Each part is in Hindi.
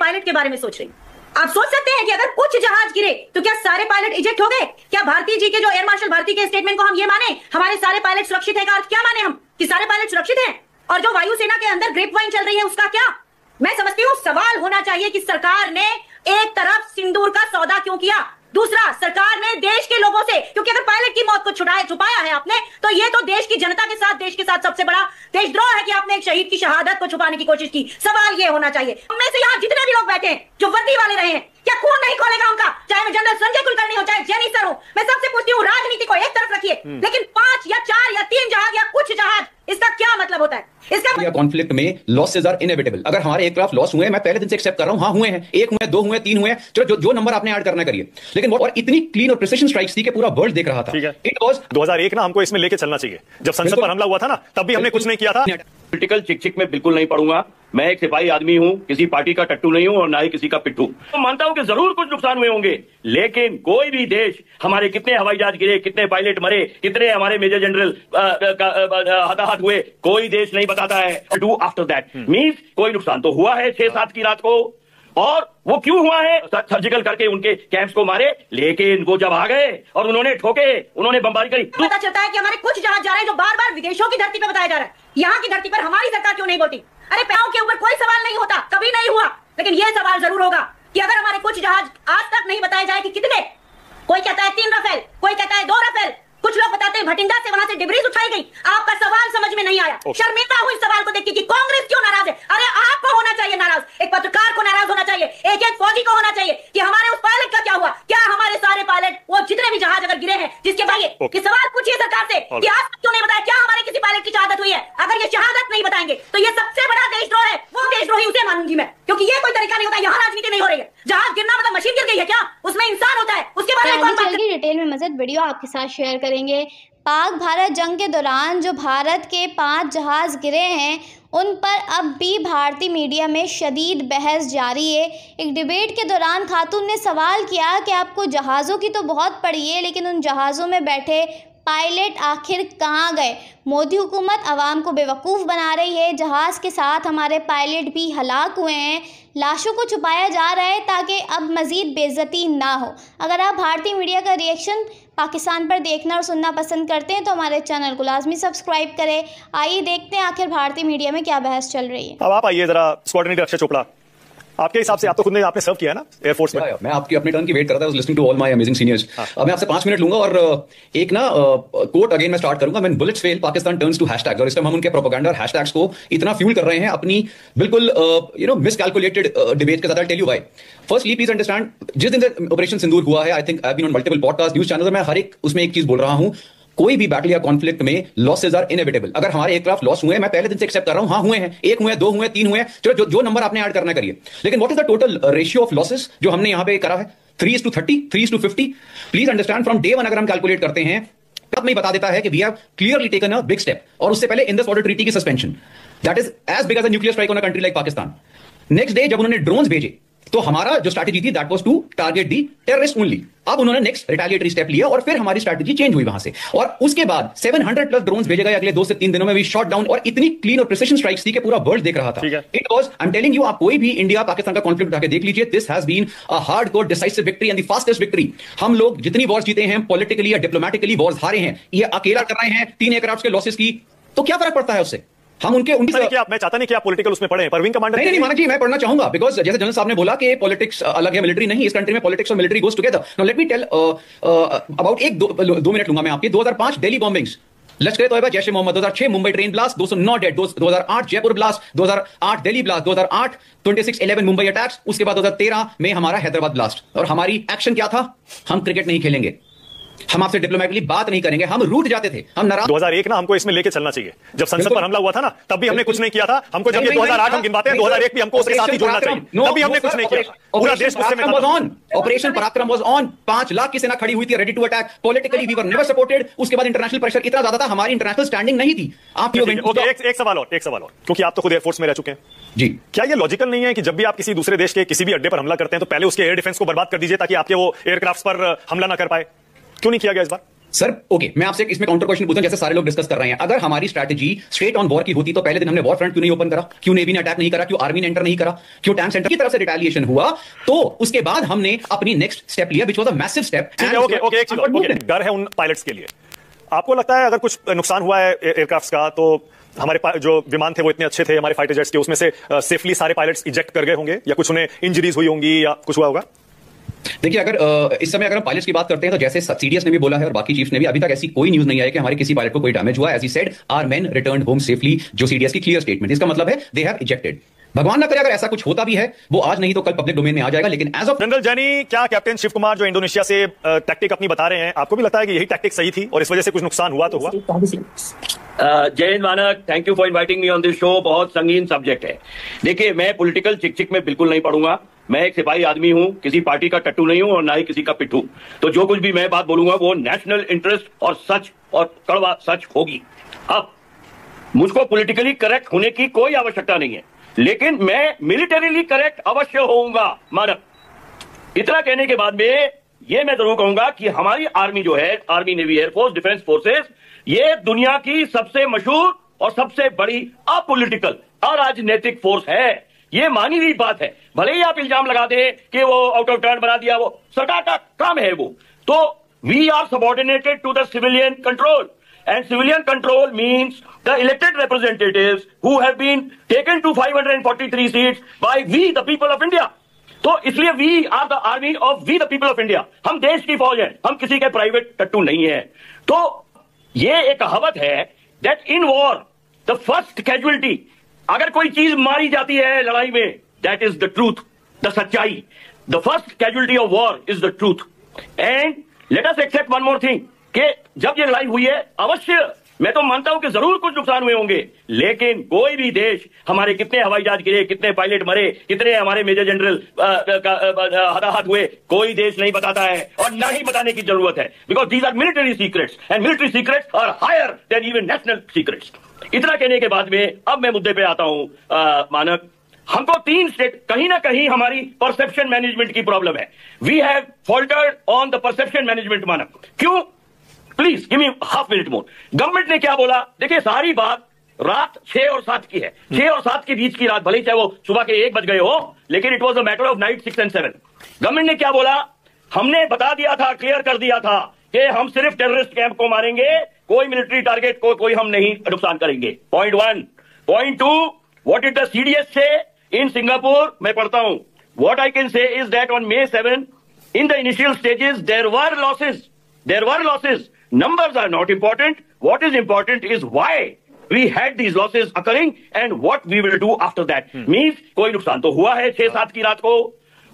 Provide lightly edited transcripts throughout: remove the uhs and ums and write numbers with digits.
पायलट के बारे में सोच रही हूँ। आप सोच सकते हैं कि अगर कुछ जहाज गिरे तो क्या सारे पायलट इजेक्ट हो गए? क्या भारती जी के जो एयर मार्शल भारती के स्टेटमेंट को हम ये माने हमारे सारे पायलट सुरक्षित है का अर्थ क्या माने हम कि सारे पायलट सुरक्षित हैं? और जो वायुसेना के अंदर ग्रेप वाइन चल रही है उसका क्या? मैं समझती हूँ सवाल होना चाहिए कि सरकार ने एक तरफ सिंदूर का सौदा क्यों किया, दूसरा सरकार ने देश के लोगों से, क्योंकि अगर पायलट की मौत को छुपाया है आपने तो ये तो देश की जनता के साथ, देश के साथ सबसे बड़ा देशद्रोह है कि आपने एक शहीद की शहादत को छुपाने की कोशिश की। सवाल ये होना चाहिए हम में से यहाँ जितने भी लोग बैठे हैं जो वर्दी वाले रहे हैं, क्या खून नहीं खोलेगा उनका? चाहे मैं जनरल संजय कुलकर्णी हो, चाहे जेनी सर हो, मैं सबसे पूछती हूँ राजनीति को एक तरफ रखिए, लेकिन 5 या 4 या 3 जहाज या कुछ जहाज, इसका क्या मतलब होता है? इसका कॉन्फ्लिक्ट में लॉसेज आर इनएविटेबल। अगर हमारे एयरक्राफ्ट लॉस हुए, मैं पहले दिन से एक्सेप्ट कर रहा हूं, हाँ हुए हैं, 1 हुए, 2 हुए, 3 हुए, चलो जो नंबर आपने ऐड करना करिए, लेकिन और इतनी क्लीन और प्रिसिशन स्ट्राइक्स थी कि पूरा वर्ल्ड देख रहा था। इट वाज 2001 ना, हमको इसमें लेके चलना चाहिए। जब संसद पर हमला हुआ था ना, तब भी हमने कुछ नहीं किया था। पॉलिटिकल चिक में बिल्कुल नहीं पड़ूंगा। मैं एक सिपाही आदमी हूं, किसी पार्टी का टट्टू नहीं हूं और ना ही किसी का पिट्ठू। तो मानता हूं कि जरूर कुछ नुकसान हुए होंगे, लेकिन कोई भी देश, हमारे कितने हवाई जहाज गिरे, कितने पायलट मरे, कितने हमारे मेजर जनरल हताहत हुए, कोई देश नहीं बताता है। डू आफ्टर दैट मींस कोई नुकसान तो हुआ है 6-7 की रात को, और वो क्यों हुआ है? सर्जिकल करके उनके कैंप्स को मारे, लेकिन वो जब आ गए और उन्होंने ठोके, उन्होंने बमबारी करी, पता चलता है कि हमारे कुछ जहाज जा रहे हैं जो बार बार विदेशों की धरती पर बताया जा रहा है। यहाँ की धरती पर हमारी सरकार क्यों नहीं बोलती? अरे पैरों के ऊपर कोई सवाल नहीं होता, कभी नहीं हुआ, लेकिन यह सवाल जरूर होगा कि अगर हमारे कुछ जहाज आज तक नहीं बताए जाए कि कितने, कोई कहता है 3 राफेल, कोई कहता है 2 राफेल, कुछ लोग बताते हैं भटिंडा से वहां से डिब्रीज उठाई गई। आपका सवाल समझ में नहीं आया। शर्मिंदा हूं इस सवाल को देख के कि कांग्रेस क्यों नाराज है। अरे आपको होना चाहिए नाराज, एक पत्रकार को नाराज होना चाहिए, एक फौजी को होना चाहिए कि हमारे उस पायलट का क्या हुआ। क्या हमारे सारे पायलट, वो जितने भी जहाज अगर गिरे हैं, जिसके भाई ये सवाल पूछिए सरकार से कि आज तक क्यों नहीं बताया, क्या हमारे किसी पायलट की शहादत हुई है? अगर ये शहादत नहीं बताएंगे तो ये सबसे बड़ा देशद्रोह है। वो देशद्रोही उसे मानूंगी मैं, क्योंकि ये कोई तरीका नहीं होता। यहाँ राजनीति नहीं हो रही है। जहाज गिरना मतलब मशीन गिर गई है क्या? उसमें इंसान होता है, उसके बारे में कौन डिटेल में मज़ीद वीडियो आपके साथ शेयर करेंगे। पाक भारत जंग के दौरान जो भारत के 5 जहाज़ गिरे हैं उन पर अब भी भारतीय मीडिया में शदीद बहस जारी है। एक डिबेट के दौरान खातून ने सवाल किया कि आपको जहाज़ों की तो बहुत पड़ी है, लेकिन उन जहाज़ों में बैठे पायलट आखिर कहाँ गए? मोदी हुकूमत आवाम को बेवकूफ़ बना रही है। जहाज़ के साथ हमारे पायलट भी हलाक हुए हैं। लाशों को छुपाया जा रहा है ताकि अब मज़ीद बेइज्जती ना हो। अगर आप भारतीय मीडिया का रिएक्शन पाकिस्तान पर देखना और सुनना पसंद करते हैं तो हमारे चैनल को लाजमी सब्सक्राइब करें। आइए देखते हैं आखिर भारतीय मीडिया में क्या बहस चल रही है। अब आप आइए जरा, स्क्वाड्रन लीडर अक्षय चोपड़ा, आपके हिसाब से, आप तो खुद ने आपने सर्व किया है ना एयरफोर्स में। मैं आपकी अपने टर्न की वेट कर रहा था, listening to all my amazing seniors. अब मैं आपसे 5 मिनट लूंगा और एक ना कोट अगेन मैं स्टार्ट करूंगा। When bullets fail Pakistan turns to hashtags, और इस टाइम हम उनके प्रोपेगेंडा और हैशटैग्स को इतना फ्यूल कर रहे हैं अपनी बिल्कुल मिसकैलकुलेटेड डिबेट के साथ। I tell you why. Firstly please understand, जिस दिन ऑपरेशन सिंदूर हुआ है, I think I have been on multiple podcast news channels, मैं हर एक उसमें एक चीज बोल रहा हूं, कोई भी बैटल या कॉन्फ्लिक्ट में लॉसेज आर इनएविटेबल। अगर हमारे एयरक्राफ्ट लॉस हुए, मैं पहले दिन से एक्सेप्ट कर रहा हूं, हाँ हुए हैं, 1 हुए, 2 हुए, 3 हुए, चलो जो नंबर आपने ऐड करना करिए, लेकिन what is the total ratio of losses जो हमने यहां पे करा है? 3:30, 3:50। प्लीज अंडरस्टैंड, फ्रॉम डे 1 अगर हम कैलकुलेट करते हैं तब नहीं बता देता है कि we have clearly taken a big step, और उससे पहले इंडस वाटर ट्रीटी की suspension, that is as big as a nuclear strike on a country like Pakistan. Next day जब उन्होंने ड्रोन्स भेजे तो हमारा जो स्ट्रैटेजी थी that was to target the terrorist only. अब उन्होंने नेक्स्ट रिटेलिएटरी स्टेप लिया और फिर हमारी स्ट्रैटेजी चेंज हुई वहां से, और उसके बाद 700+ ड्रोन्स भेजे गए अगले 2 से 3 दिनों में। वी शॉट डाउन, और इतनी क्लीन और प्रिसिशन स्ट्राइक्स थी कि पूरा वर्ल्ड देख रहा था। It was, I am telling you, आप कोई भी इंडिया पाकिस्तान का कॉन्फ्लिक्ट उठा के देख लीजिए, this has been a hardcore decisive victory and the fastest victory. हम लोग जितनी वॉर्स जीते हैं, पॉलिटिकली या डिप्लोमेटिकली वॉर्स हारे हैं, ये अकेला कर रहे हैं 3 एयरक्राफ्ट के लॉसेस की, तो क्या फर्क पड़ता है उससे? हम उनके मैं चाहता नहीं कि आप पॉलिटिकल उसमें पढ़े, पर विंग कमांडर नहीं मानक जी, मैं पढ़ना चाहूंगा, बिकॉज जैसे जनरल साहब ने बोला कि पॉलिटिक्स अलग है, मिलिट्री नहीं। इस कंट्री में पॉलिटिक्स और military goes together. Now let me tell about 2 minute लूंगा मैं आपके। 2005 Delhi bombings, Lashkar Taiba, Jaish e Mohammed. 2006 Mumbai train blast, 209 dead. 2008 Jaipur blast, 2008 Delhi blast, 2008 26/11 Mumbai attacks, उसके बाद 2013 में हमारा हैदराबाद ब्लास्ट। और हमारी एक्शन क्या था? हम क्रिकेट नहीं खेलेंगे, हम आपसे डिप्लोमेटिकली बात नहीं करेंगे, हम रूठ जाते थे, हम नाराज। 2001 ना, हमको इसमें लेके चलना चाहिए। जब संसद पर हमला हुआ था ना, तब भी हमने कुछ नहीं किया था। हमको जब ये 2008 हम गिनवाते हैं, 2001 भी हमको उसके साथ ही जोड़ना चाहिए। तभी हमने कुछ नहीं किया। पूरा देश गुस्से में था। ऑपरेशन पराक्रम वाज ऑन। 5 लाख की सेना खड़ी हुई थी, ready to attack. Politically we were never supported. उसके बाद इंटरनेशनल प्रेशर इतना ज्यादा था, हमारी इंटरनेशनल स्टैंडिंग नहीं थी। आप एक सवाल और, क्योंकि आप तो खुद एयरफोर्स में रह चुके हैं जी, क्या ये लॉजिकल नहीं है कि जब भी आप किसी दूसरे देश के किसी भी अड्डे पर हमला करते हैं तो पहले उसके एयर डिफेंस को बर्बाद कर दीजिए ताकि आपके वो एयरक्राफ्ट पर हमला ना कर पाए? क्यों नहीं किया गया इस बार? सर ओके, मैं आपसे इसमें काउंटर क्वेश्चन पूछता हूं, जैसे सारे लोग डिस्कस कर रहे हैं, अगर हमारी स्ट्रैटेजी स्ट्रेट ऑन वॉर की होती तो पहले दिन हमने वॉर फ्रंट क्यों नहीं ओपन करा, क्यों नेवी ने अटैक नहीं करा, क्यों आर्मी ने एंटर नहीं करा, क्यों टैंक सेंटर की तरफ से रिटेलिएशन हुआ, तो उसके बाद हमने अपनी नेक्स्ट स्टेप लिया, which was a massive step. Okay एक चीज डर है उन पायलट्स के लिए, आपको लगता है अगर कुछ नुकसान हुआ है एयरक्राफ्ट्स का तो हमारे जो विमान थे वो इतने अच्छे थे हमारे फाइटर जेट्स के, उसमें से सेफली सारे पायलट्स इजेक्ट कर गए होंगे या कुछ उन्हें इंजरीज हुई होंगी या कुछ हुआ होगा? देखिए, अगर इस समय अगर हम पायलट्स की बात करते हैं तो जैसे सीडीएस ने भी बोला है और बाकी चीफ्स ने भी, अभी तक ऐसी कोई न्यूज नहीं आई कि हमारे किसी पायलट को कोई डैमेज हुआ। As he said, our men returned home safely, जो सीडीएस की क्लियर स्टेटमेंट, इसका मतलब है दे हैव इजेक्टेड। भगवान ना करे अगर ऐसा कुछ होता भी है, वो आज नहीं तो कल पब्लिक डोमेन में आ जाएगा, लेकिन एज ऑफ जनरल जैनी, क्या कैप्टन शिव कुमार जो इंडोनेशिया से टैक्टिक अपनी बता रहे हैं, आपको भी लगता है कि यही टैक्टिक सही थी और इस वजह से कुछ नुकसान हुआ तो हुआ? जय हिंद मानक, thank you for inviting me on this show. बहुत संगीन सब्जेक्ट है। देखिए, मैं पॉलिटिकल चिक में बिल्कुल नहीं पढ़ूंगा। मैं एक सिपाही आदमी हूं, किसी पार्टी का टट्टू नहीं हूं और ना ही किसी का पिट्ठू। तो जो कुछ भी मैं बात बोलूंगा वो नेशनल इंटरेस्ट और सच और कड़वा सच होगी। अब मुझको पॉलिटिकली करेक्ट होने की कोई आवश्यकता नहीं है, लेकिन मैं मिलिटरीली करेक्ट अवश्य होऊंगा मानक। इतना कहने के बाद में ये मैं जरूर कहूंगा कि हमारी आर्मी जो है, army, navy, air force, defence forces, ये दुनिया की सबसे मशहूर और सबसे बड़ी अपॉलिटिकल अराजनीतिक फोर्स है। ये मानी हुई बात है। भले ही आप इल्जाम लगा दें कि वो आउट ऑफ टर्न बना दिया, वो सरकार का काम है वो। तो we are subordinated to the civilian control, and civilian control means the elected representatives who have been taken to 543 seats by we the people of India. तो इसलिए we are the army of we the people of India. हम देश की फौज हैं, हम किसी के प्राइवेट टट्टू नहीं है। तो ये एक कहावत है that in war the first casualty, अगर कोई चीज मारी जाती है लड़ाई में, that is the truth, the सच्चाई। The first casualty of war is the truth. And let us accept one more thing, कि जब ये लड़ाई हुई है, अवश्य मैं तो मानता हूं कि जरूर कुछ नुकसान हुए होंगे, लेकिन कोई भी देश, हमारे कितने हवाई जहाज गिरे, कितने पायलट मरे, कितने हमारे मेजर जनरल हताहत हुए, कोई देश नहीं बताता है और ना ही बताने की जरूरत है। Because these are military secrets and military secrets are higher than even national secrets. इतना कहने के बाद में अब मैं मुद्दे पे आता हूं मानक। हमको तीन स्टेट, कहीं ना कहीं हमारी परसेप्शन मैनेजमेंट की प्रॉब्लम है। We have faltered on the perception management मानक। क्यों? Please give me half minute more. Government ने क्या बोला? देखिए, सारी बात रात 6 और 7 की है। 6 और 7 के बीच की रात, भले ही चाहे वो सुबह के 1 बज गए हो, लेकिन it was a matter of night 6 and 7। Government ने क्या बोला? हमने बता दिया था, क्लियर कर दिया था कि हम सिर्फ टेररिस्ट कैंप को मारेंगे, कोई मिलिट्री टारगेट को कोई हम नहीं नुकसान करेंगे। Point 1। Point 2, what did the CDS से इन सिंगापुर? मैं पढ़ता हूं। What I can say is that on May 7 in the initial stages there were losses. Numbers are not important. What is important is why we had these losses occurring and what we will do after that. Means कोई नुकसान तो हुआ है 6-7 की रात को,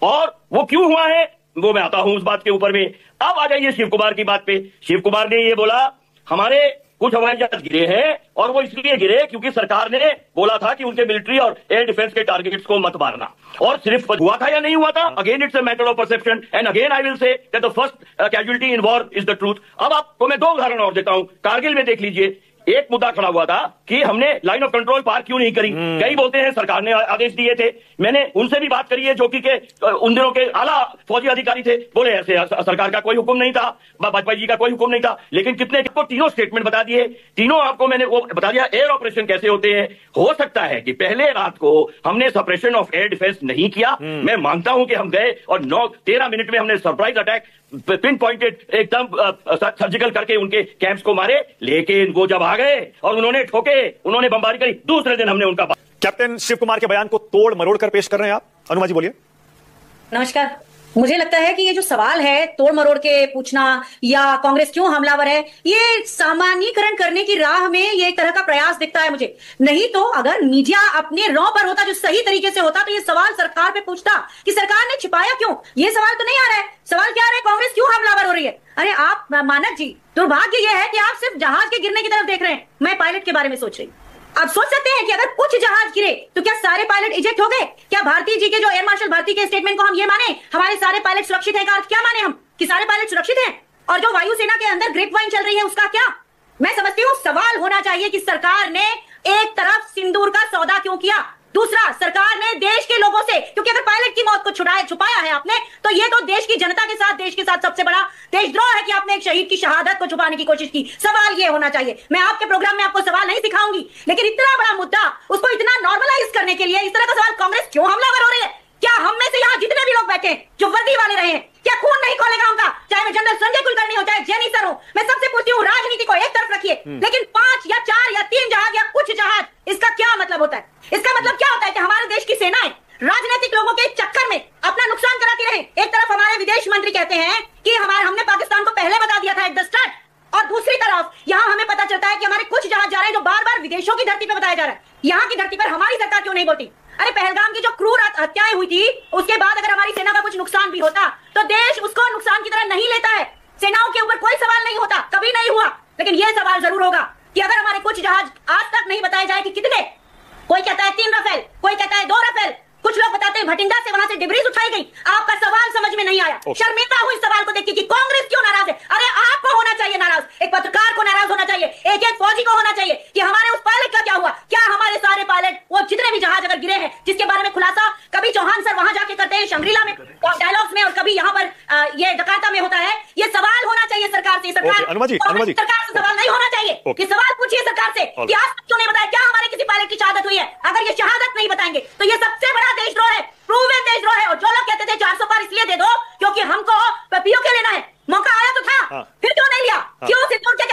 और वो क्यों हुआ है वो मैं आता हूं उस बात के ऊपर में। अब आ जाइए शिव कुमार की बात पे। शिव कुमार ने ये बोला हमारे कुछ हवाई जहाज गिरे हैं और वो इसलिए गिरे क्योंकि सरकार ने बोला था कि उनके मिलिट्री और एयर डिफेंस के टारगेट्स को मत मारना। और सिर्फ हुआ था या नहीं हुआ था? Again it's a matter of perception and again I will say that the first casualty in war is the truth. अब आपको मैं 2 उदाहरण और देता हूं। कारगिल में देख लीजिए, एक मुद्दा खड़ा हुआ था कि हमने लाइन ऑफ कंट्रोल पार क्यों नहीं करी। कई बोलते हैं सरकार ने आदेश दिए थे। मैंने उनसे भी बात करी है जो कि उन दिनों के आला फौजी अधिकारी थे, बोले ऐसे सरकार का कोई हुक्म नहीं था, वाजपेयी जी का कोई हुक्म नहीं था। लेकिन कितने को तीनों स्टेटमेंट बता दिए, तीनों आपको मैंने वो बता दिया एयर ऑपरेशन कैसे होते हैं। हो सकता है कि पहले रात को हमने सप्रेशन ऑफ एयर डिफेंस नहीं किया। मैं मानता हूं कि हम गए और 9-13 मिनट में हमने सरप्राइज अटैक पिन पॉइंटेड एकदम सर्जिकल करके उनके कैंप्स को मारे, लेकिन वो जब आ गए और उन्होंने ठोके, उन्होंने बमबारी करी, दूसरे दिन हमने उनका। कैप्टन शिव कुमार के बयान को तोड़ मरोड़ कर पेश कर रहे हैं आप। अनुमा जी बोलिए। नमस्कार। मुझे लगता है कि ये जो सवाल है तोड़ मरोड़ के पूछना या कांग्रेस क्यों हमलावर है, ये सामान्यीकरण करने की राह में ये एक तरह का प्रयास दिखता है मुझे। नहीं तो अगर मीडिया अपने रॉ पर होता, जो सही तरीके से होता, तो ये सवाल सरकार पे पूछता कि सरकार ने छिपाया क्यों। ये सवाल तो नहीं आ रहा है। सवाल क्या आ रहा है? कांग्रेस क्यों हमलावर हो रही है? अरे आप मानक जी, दुर्भाग्य ये है कि आप सिर्फ जहाज के गिरने की तरफ देख रहे हैं। मैं पायलट के बारे में सोच रही। आप सोच सकते हैं कि अगर कुछ जहाज गिरे तो क्या सारे पायलट इजेक्ट हो गए? क्या भारती जी के जो एयर मार्शल भारती के स्टेटमेंट को हम ये माने हमारे सारे पायलट सुरक्षित है का अर्थ क्या माने हम कि सारे पायलट सुरक्षित हैं? और जो वायुसेना के अंदर ग्रेप वाइन चल रही है उसका क्या? मैं समझती हूँ सवाल होना चाहिए कि सरकार ने एक तरफ सिंदूर का सौदा क्यों किया, दूसरा सरकार ने देश के लोगों से, क्योंकि अगर पायलट की मौत को छुपाया है आपने, तो ये तो देश की जनता के साथ, देश के साथ सबसे बड़ा देशद्रोह है कि आपने एक शहीद की शहादत को छुपाने की कोशिश की। सवाल ये होना चाहिए, मैं आपके प्रोग्राम में आपको सवाल नहीं सिखाऊंगी, लेकिन इतना बड़ा मुद्दा उसको इतना नॉर्मलाइज करने के लिए इस तरह का सवाल कांग्रेस क्यों हमलावर हो रही है? क्या हम में से यहाँ जितने भी लोग बैठे हैं जो वर्दी वाले रहे हैं, क्या खून नहीं खोलेगा उनका? चाहे मैं जनरल संजय कुलकर्णी हो, चाहे जेनी सर हो, मैं सबसे पूछती हूँ, राजनीति को एक तरफ रखिए, लेकिन 5 या 4 या 3 जहाज या कुछ जहाज, इसका क्या मतलब होता है? इसका मतलब क्या होता है कि हमारे देश की सेनाएं राजनीतिक लोगों के चक्कर में अपना नुकसान कराती रहे। एक तरफ हमारे विदेश मंत्री कहते हैं कि हमने पाकिस्तान को पहले बता दिया था एट द स्टार्ट, और दूसरी तरफ यहाँ हमें पता चलता है कि हमारे कुछ जहाज जा रहे हैं जो बार बार विदेशों की धरती पर बताया जा रहा है। यहाँ की धरती पर हमारी सरकार क्यों नहीं बोलती? अरे पहलगाम की जो क्रूर हत्याएं हुई थी, उसके बाद अगर हमारी सेना का कुछ नुकसान भी होता तो देश उसको नुकसान की तरह नहीं लेता है। सेनाओं के ऊपर कोई सवाल नहीं होता, कभी नहीं हुआ, लेकिन यह सवाल जरूर होगा कि अगर हमारे कुछ जहाज आज तक नहीं बताए जाए कि कितने, कोई कहता है 3 रफेल, कोई कहता है 2 रफेल, कुछ लोग बताते हैं भटिंडा से वहां से डिब्रीज उठाई गई। आपका सवाल समझ में नहीं आया। शर्मिंदा हूं इस सवाल को देख के कि कांग्रेस क्यों नाराज है। अरे आपको होना चाहिए नाराज, एक पत्रकार को नाराज होना चाहिए, एक फौजी को होना चाहिए कि हमारे उस पायलट का क्या हुआ। क्या हमारे सारे पायलट, वो जितने भी जहाज अगर गिरे हैं, जिसके बारे में खुलासा कभी चौहान सर वहां जाके करते हैं शंग्रीला में डायलॉग्स में, और कभी यहाँ पर ये जकार्ता में होता है, ये सवाल होना चाहिए सरकार से। सरकार से सवाल नहीं होना चाहिए कि सवाल पूछिए सरकार से कि आज तक क्यों नहीं बताया, क्या हमारे किसी पायलट की शहादत हुई है? अगर ये शहादत नहीं बताएंगे तो ये सबसे बड़ा देशद्रोह है, प्रूवन देशद्रोह है। और जो लोग कहते थे 400 पार इसलिए दे दो क्योंकि हमको पीओके लेना है, मौका आया तो था, फिर क्यों नहीं लिया? क्यों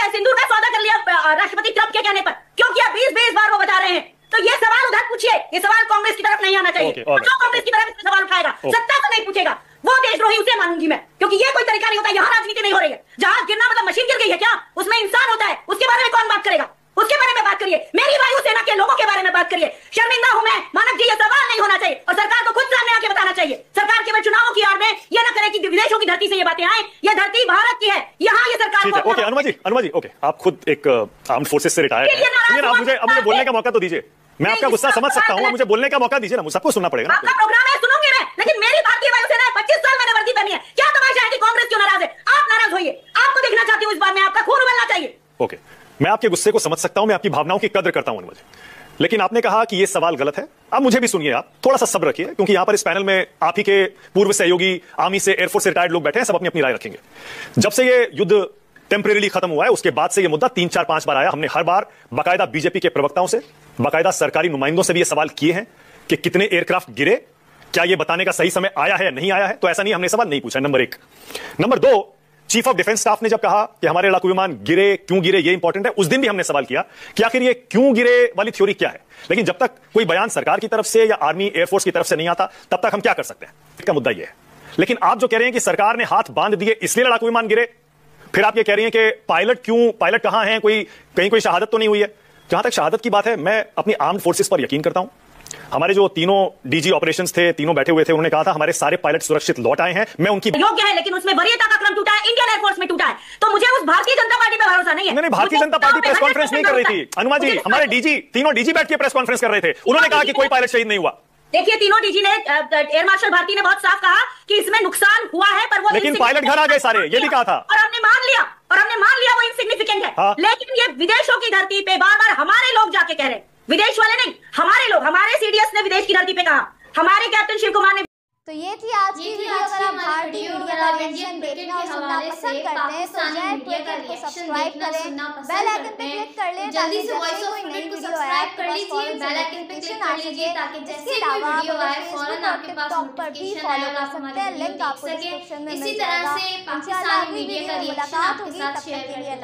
सिंदूर का सौदा कर लिया राष्ट्रपति ट्रंप के कहने पर? क्यों किया? 20 बार वो बता रहे हैं। तो ये सवाल उधर पूछिए, ये सवाल कांग्रेस की तरफ नहीं आना चाहिए। जो कांग्रेस की तरफ सवाल उठाएगा, सत्ता को नहीं पूछेगा, वो देशद्रोही उसे मानूंगी मैं, क्योंकि ये कोई तरीका नहीं होता। यहाँ राजनीति नहीं हो रही है। जहाज गिरना मतलब मशीन गिर गई है क्या? उसमें इंसान होता है, उसके बारे में कौन बात करेगा? उसके बारे में बात करिए, मेरी वायुसेना के लोगों के बारे में बात करिए। शर्मिंदा हूं मैं, मानक जी, ये सवाल नहीं होना चाहिए और सरकार को खुद सामने आके बताना चाहिए। सरकार केवल चुनावों की आड़ में ये न करे कि विदेशों की धरती से ये बातें आए। ये धरती भारत की है, यहाँ ये सरकार को। ओके अनुमा जी, ओके, आप खुद एक आर्म्ड फोर्सेस से रिटायर्ड हैं, मुझे बोलने का मौका तो दीजिए। मैं आपका गुस्सा समझ सकता हूँ, मुझे बोलने का मौका दीजिए ना, मुझे सबको सुनना पड़ेगा। आपका प्रोग्राम है, सुनूंगी मैं, लेकिन मेरी भारतीय वायुसेना है, 25 साल मैंने वर्दी पहनी है। क्या तमाशा है कि कांग्रेस क्यों नाराज है? आप नाराज होइए, आपको देखना चाहती हूँ इस बार में, आपका खून उबलना चाहिए। ओके, मैं आपके गुस्से को समझ सकता हूं, मैं आपकी भावनाओं की कदर करता हूं अनुमा जी, लेकिन आपने कहा कि यह सवाल गलत है। अब मुझे भी सुनिए, आप थोड़ा सा सब्र रखिए, क्योंकि यहां पर इस पैनल में आप ही के पूर्व सहयोगी, आर्मी से, एयरफोर्स से रिटायर्ड लोग बैठे हैं, सब अपनी अपनी राय रखेंगे। जब से ये युद्ध टेम्परेरी खत्म हुआ है, उसके बाद से यह मुद्दा 3, 4, 5 बार आया। हमने हर बार बाकायदा बीजेपी के प्रवक्ताओं से, बाकायदा सरकारी नुमाइंदों से भी यह सवाल किए हैं कि कितने एयरक्राफ्ट गिरे, क्या यह बताने का सही समय आया है या नहीं आया है। तो ऐसा नहीं, हमने सवाल नहीं पूछा, number 1। Number 2, chief of defence staff ने जब कहा कि हमारे लड़ाकू विमान गिरे, क्यों गिरे, ये इंपॉर्टेंट है, उस दिन भी हमने सवाल किया कि आखिर ये क्यों गिरे वाली थ्योरी क्या है। लेकिन जब तक कोई बयान सरकार की तरफ से या आर्मी एयरफोर्स की तरफ से नहीं आता, तब तक हम क्या कर सकते हैं? इसका मुद्दा यह है। लेकिन आप जो कह रहे हैं कि सरकार ने हाथ बांध दिए इसलिए लड़ाकू विमान गिरे, फिर आप ये कह रही हैं कि पायलट कहां हैं, कहीं कोई शहादत तो नहीं हुई है। जहां तक शहादत की बात है, मैं अपनी आर्म्ड फोर्सेस पर यकीन करता हूं। हमारे जो तीनों डीजी ऑपरेशंस थे, तीनों बैठे हुए थे, उन्होंने कहा था हमारे सारे पायलट सुरक्षित लौट आए हैं। मैं उनकी योग्य है, लेकिन उसमें वरीयता का क्रम टूटा है, इंडियन एयरफोर्स में टूटा है। तो मुझे उस भारतीय जनता पार्टी पर भरोसा नहीं है। नहीं, Bharatiya Janata party press conference नहीं कर रही थी अनुमा जी, हमारे डीजी, तीनों डीजी बैठ के प्रेस कॉन्फ्रेंस कर रहे थे, उन्होंने कहा कि कोई पायलट शहीद नहीं हुआ। देखिए, तीनों डीजी ने, एयर मार्शल भारती ने बहुत साफ कहा कि इसमें नुकसान हुआ है, पर वो लेकिन पायलट घर आ गए सारे, ये भी कहा था, और हमने मान लिया वो इनसिग्निफिकेंट है। हाँ। लेकिन ये विदेशों की धरती पे बार बार हमारे लोग जाके कह रहे, विदेश वाले नहीं, हमारे लोग, हमारे सीडीएस ने विदेश की धरती पे कहा, हमारे कैप्टन शिव कुमार ने। तो ये थी आज की वीडियो। अगर आप भारतीय मीडिया का रिएक्शन देखना और सुनना पसंद करते हैं तो जय ट्विटर को सब्सक्राइब करें, बेल आइकन पे क्लिक कर लें ताकि जब कोई नई वीडियो आए तो बस फौरन बेल आइकन पे क्लिक कर लीजिए, ताकि इसके अलावा आप फौरन आपके पास नोटिफिकेशन आएगा, आप हमारे लिंक आपको डिस्क्रिप्शन में मिल जाएगा। इंशाल्लाह अगली वीडियो में मुलाकात होगी, तब तक के लिए